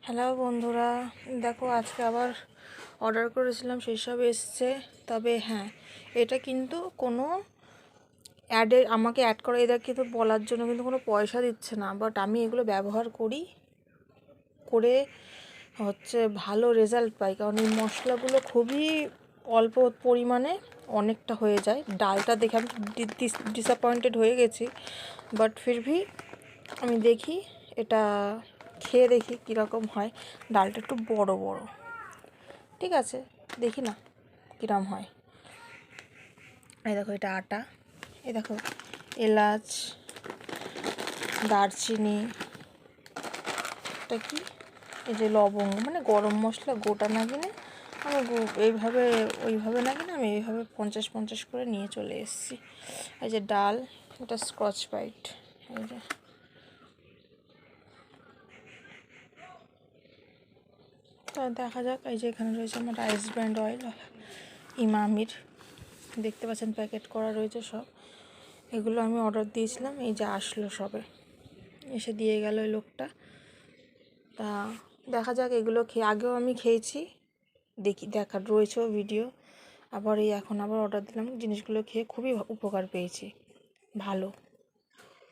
Hello বন্ধুরা, দেখো আজকে আবার অর্ডার করেছিলাম, সেসব এসছে। তবে হ্যাঁ, এটা কিন্তু কোনো আমাকে অ্যাড করা এটা কিন্তু বলার জন্য কিন্তু কোনো পয়সা দিচ্ছে না, বাট আমি এগুলো ব্যবহার করে ভালো রেজাল্ট পাই। কারণ এই মশলাগুলো খুবই অল্প পরিমাণে অনেকটা হয়ে যায়। ডালটা দেখে আমি ডিসঅ্যাপয়েন্টেড হয়ে গেছি, বাট ফিরভি আমি দেখি এটা খেয়ে দেখি কীরকম হয়। ডালটা একটু বড় বড়, ঠিক আছে, দেখি না কীরকম হয়। এই দেখো এটা আটা, এই দেখো এলাচ, দারচিনি, এটা কি, এই যে লবঙ্গ, মানে গরম মশলা গোটা না কিনে আমি ওইভাবে না কিনে আমি এইভাবে 50-50 করে নিয়ে চলে এসেছি। এই যে ডাল, এটা স্কচ ব্রাইট, এই যে দেখা যাক। এই যে এখানে রয়েছে আমার রাইস ব্র্যান্ড অয়েল, ইমামির, দেখতে পাচ্ছেন প্যাকেট করা রয়েছে সব। এগুলো আমি অর্ডার দিয়েছিলাম, এই যে আসলো সবে, এসে দিয়ে গেল ওই লোকটা। তা দেখা যাক, এগুলো আগেও আমি খেয়েছি, দেখার রয়েছেও ভিডিও। আবার এখন আবার অর্ডার দিলাম, জিনিসগুলো খেয়ে খুবই উপকার পেয়েছি, ভালো।